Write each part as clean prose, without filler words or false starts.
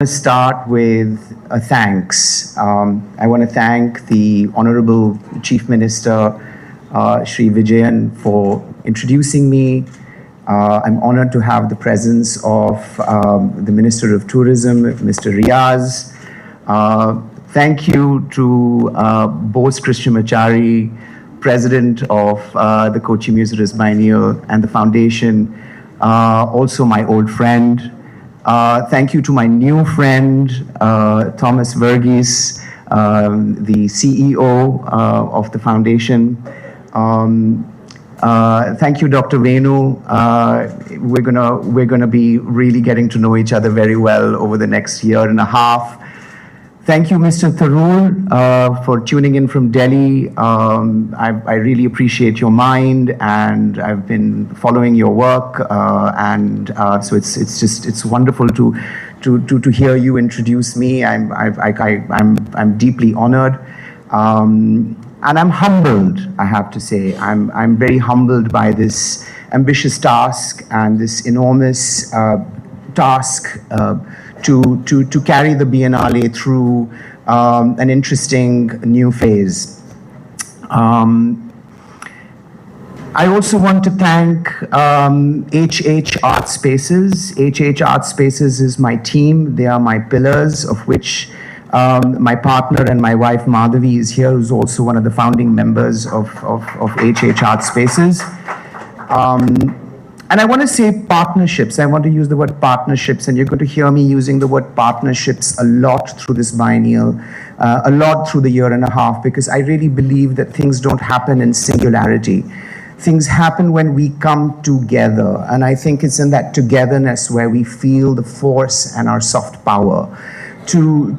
To start with a thanks. I want to thank the Honorable Chief Minister, Shri Vijayan, for introducing me. I'm honored to have the presence of the Minister of Tourism, Mr. Riaz. Thank you to Bose Krishnamachari, President of the Kochi Museums Biennial and the Foundation, also my old friend. Thank you to my new friend, Thomas Verghese, the CEO of the foundation. Thank you, Dr. Venu. We're gonna be really getting to know each other very well over the next year and a half. Thank you, Mr. Tharoor, for tuning in from Delhi. I really appreciate your mind, and I've been following your work, so it's wonderful to hear you introduce me. I'm deeply honored, and I'm humbled. I have to say, I'm very humbled by this ambitious task and this enormous task. To carry the Biennale through an interesting new phase. I also want to thank HH Art Spaces. HH Art Spaces is my team. They are my pillars, of which my partner and my wife Madhavi is here, who's also one of the founding members of HH Art Spaces. And I want to say partnerships. I want to use the word partnerships, and you're going to hear me using the word partnerships a lot through this biennial, a lot through the year and a half, because I really believe that things don't happen in singularity. Things happen when we come together, and I think it's in that togetherness where we feel the force and our soft power to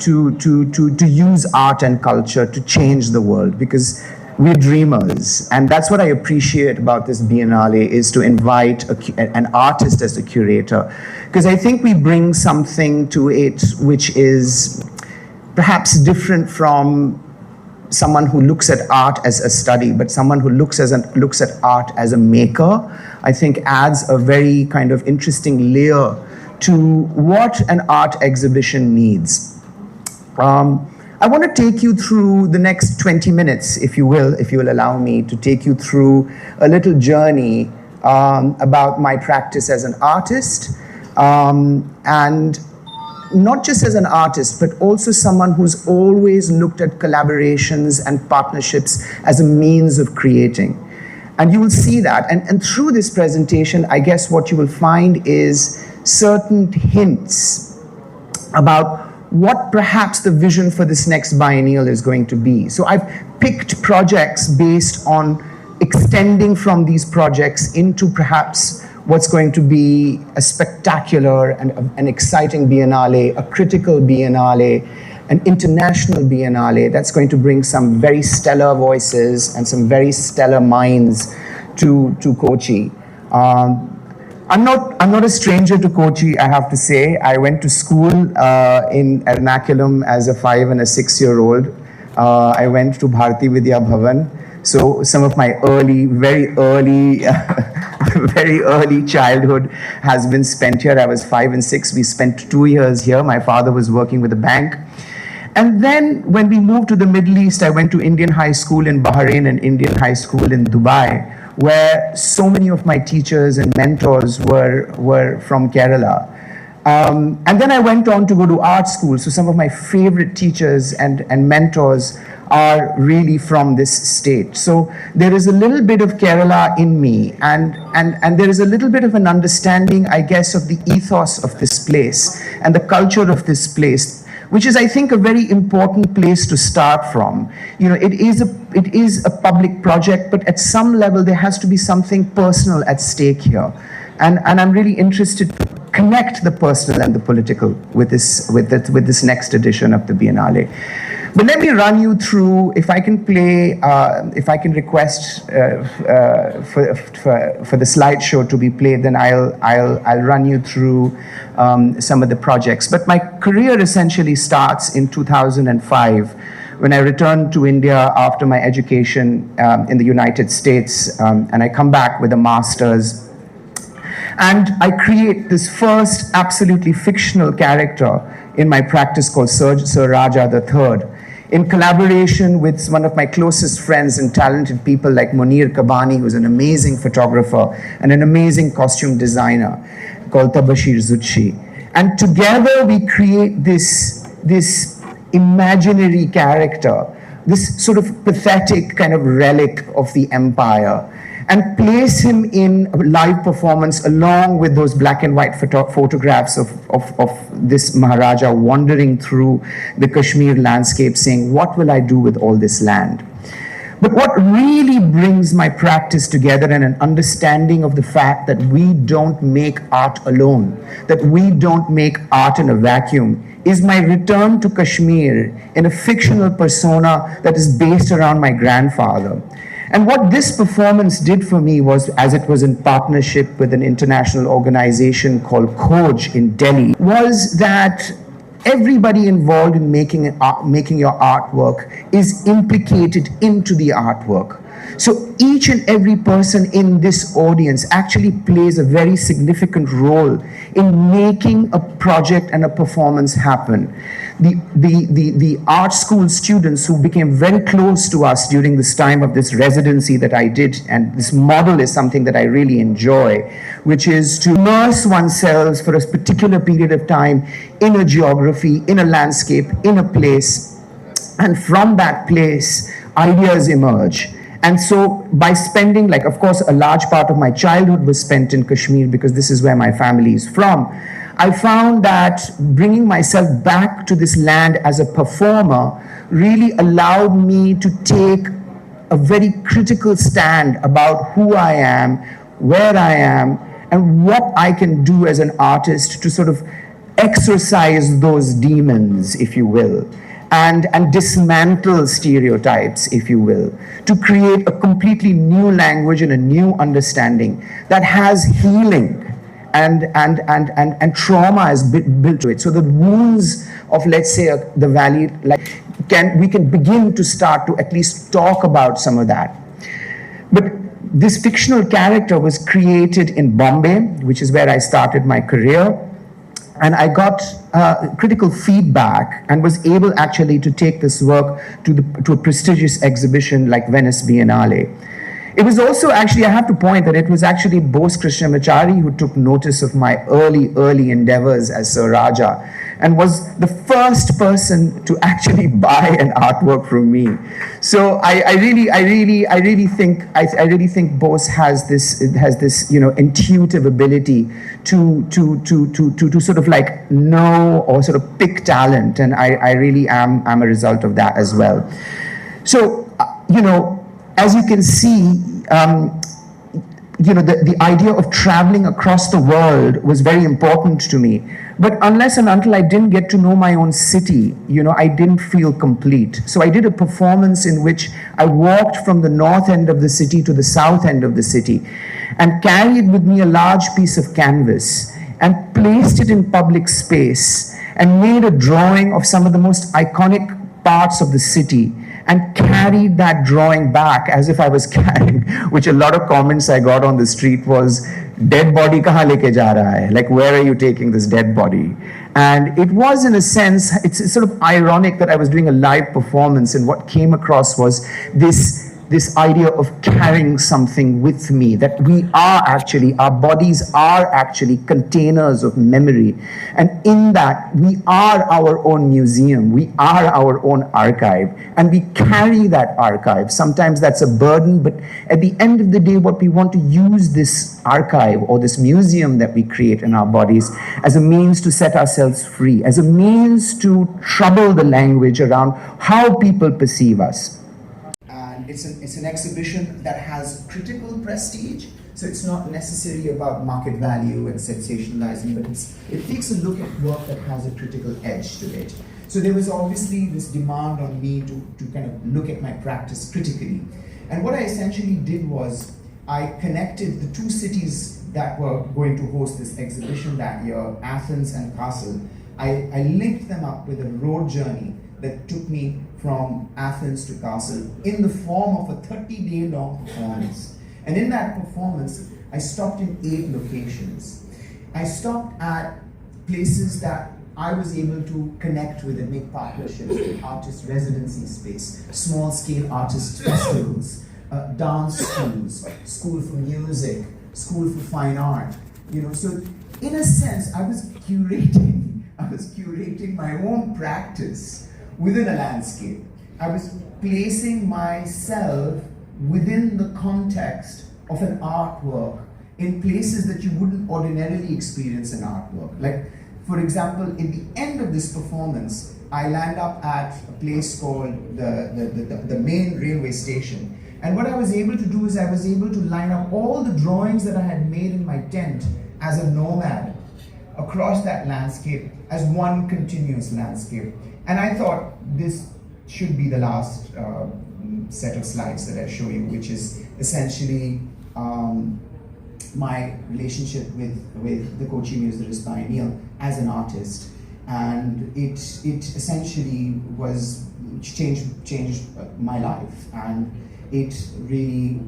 use art and culture to change the world, because we're dreamers, and that's what I appreciate about this Biennale, is to invite an artist as a curator, because I think we bring something to it which is perhaps different from someone who looks at art as a study, but someone who looks at art as a maker, I think adds a very kind of interesting layer to what an art exhibition needs. I want to take you through the next 20 minutes, if you will allow me to take you through a little journey about my practice as an artist, and not just as an artist, but also someone who's always looked at collaborations and partnerships as a means of creating. And you will see that. And through this presentation, I guess what you will find is certain hints about what perhaps the vision for this next biennial is going to be. So I've picked projects based on extending from these projects into perhaps what's going to be a spectacular and an exciting Biennale, a critical Biennale, an international Biennale that's going to bring some very stellar voices and some very stellar minds to Kochi. I'm not a stranger to Kochi, I have to say. I went to school in Ernakulam as a 5 and a 6-year-old. I went to Bharati Vidya Bhavan. So some of my very early childhood has been spent here. I was 5 and 6. We spent 2 years here. My father was working with a bank. And then when we moved to the Middle East, I went to Indian High School in Bahrain and Indian High School in Dubai, where so many of my teachers and mentors were from Kerala. And then I went on to go to art school. So some of my favorite teachers and mentors are really from this state. So there is a little bit of Kerala in me, and there is a little bit of an understanding, I guess, of the ethos of this place and the culture of this place, which is, I think, a very important place to start from. You know, it is a public project, but at some level there has to be something personal at stake here. And I'm really interested to connect the personal and the political with this next edition of the Biennale. But let me run you through, if I can request for the slideshow to be played, then I'll run you through some of the projects. But my career essentially starts in 2005, when I returned to India after my education in the United States, and I come back with a master's. And I create this first absolutely fictional character in my practice called Sir Raja III, in collaboration with one of my closest friends and talented people like Munir Kabani, who's an amazing photographer and an amazing costume designer called Tabashir Zutshi. And together we create this imaginary character, this sort of pathetic kind of relic of the empire, and place him in a live performance along with those black and white photographs of this Maharaja wandering through the Kashmir landscape saying, what will I do with all this land? But what really brings my practice together and an understanding of the fact that we don't make art alone, that we don't make art in a vacuum, is my return to Kashmir in a fictional persona that is based around my grandfather. And what this performance did for me was, as it was in partnership with an international organization called Khoj in Delhi, was that everybody involved in making your artwork is implicated into the artwork. So each and every person in this audience actually plays a very significant role in making a project and a performance happen. The art school students who became very close to us during this time of this residency that I did, and this model is something that I really enjoy, which is to immerse oneself for a particular period of time in a geography, in a landscape, in a place, and from that place, ideas emerge. And so by spending, like, of course, a large part of my childhood was spent in Kashmir because this is where my family is from, I found that bringing myself back to this land as a performer really allowed me to take a very critical stand about who I am, where I am, and what I can do as an artist to sort of exorcise those demons, if you will, and dismantle stereotypes, if you will, to create a completely new language and a new understanding that has healing and trauma is built to it. So the wounds of, let's say, the valley, like, we can begin to start to at least talk about some of that. But this fictional character was created in Bombay, which is where I started my career. And I got critical feedback and was able actually to take this work to a prestigious exhibition like Venice Biennale. It was also actually, I have to point that it was actually Bose Krishnamachari who took notice of my early endeavors as Sir Raja and was the first person to actually buy an artwork from me. So I really think Bose has this intuitive ability to sort of like know or sort of pick talent, and I really am a result of that as well. So as you can see, the idea of traveling across the world was very important to me. But unless and until I didn't get to know my own city, I didn't feel complete. So I did a performance in which I walked from the north end of the city to the south end of the city and carried with me a large piece of canvas and placed it in public space and made a drawing of some of the most iconic parts of the city and carried that drawing back as if I was carrying, which a lot of comments I got on the street was, dead body kahan leke ja raha hai? Like, where are you taking this dead body? And it was, in a sense, it's sort of ironic that I was doing a live performance and what came across was this idea of carrying something with me, that our bodies are actually containers of memory. And in that, we are our own museum, we are our own archive, and we carry that archive. Sometimes that's a burden, but at the end of the day, what we want to use this archive or this museum that we create in our bodies as a means to set ourselves free, as a means to trouble the language around how people perceive us. It's an exhibition that has critical prestige, so it's not necessarily about market value and sensationalizing, but it takes a look at work that has a critical edge to it. So there was obviously this demand on me to kind of look at my practice critically. And what I essentially did was I connected the two cities that were going to host this exhibition that year, Athens and Kassel. I linked them up with a road journey that took me from Athens to Kassel in the form of a 30-day long performance. And in that performance, I stopped in 8 locations. I stopped at places that I was able to connect with and make partnerships with artist residency space, small scale artist festivals, dance schools, school for music, school for fine art. So in a sense, I was curating my own practice within a landscape. I was placing myself within the context of an artwork in places that you wouldn't ordinarily experience an artwork. Like, for example, in the end of this performance, I land up at a place called the main railway station. And what I was able to do is I was able to line up all the drawings that I had made in my tent as a nomad across that landscape as one continuous landscape. And I thought this should be the last set of slides that I show you, which is essentially my relationship with the Kochi Museum's Biennial as an artist. And it essentially changed my life, and it really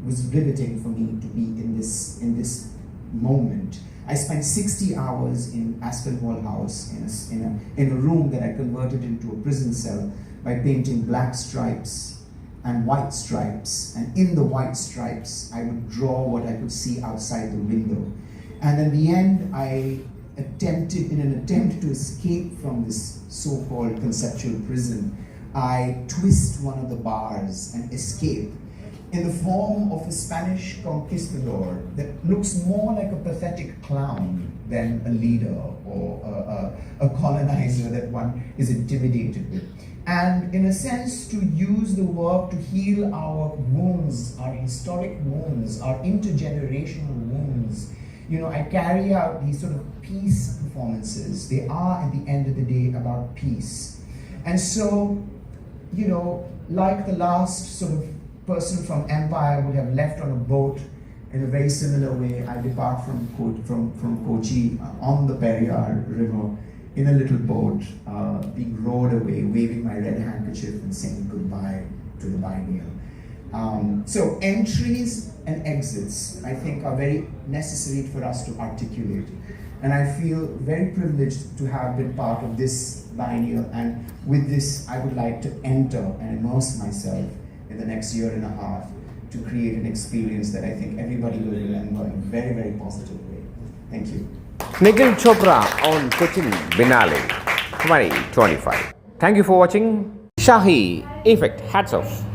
was riveting for me to be in this moment. I spent 60 hours in Aspinwall House in a room that I converted into a prison cell by painting black stripes and white stripes, and in the white stripes I would draw what I could see outside the window. And in the end, in an attempt to escape from this so-called conceptual prison, I twist one of the bars and escape in the form of a Spanish conquistador that looks more like a pathetic clown than a leader or a colonizer that one is intimidated with. And in a sense, to use the work to heal our wounds, our historic wounds, our intergenerational wounds. I carry out these sort of peace performances. They are, at the end of the day, about peace. And so, like the last sort of person from Empire would have left on a boat, in a very similar way, I depart from Kochi on the Periyar River in a little boat, being rowed away, waving my red handkerchief and saying goodbye to the biennial. So entries and exits, I think, are very necessary for us to articulate. And I feel very privileged to have been part of this biennial. And with this, I would like to enter and immerse myself in the next year and a half to create an experience that I think everybody will remember in a very, very positive way. Thank you. Nikhil Chopra on Cochin Biennale 2025. Thank you for watching Shahi Effect. Hats off.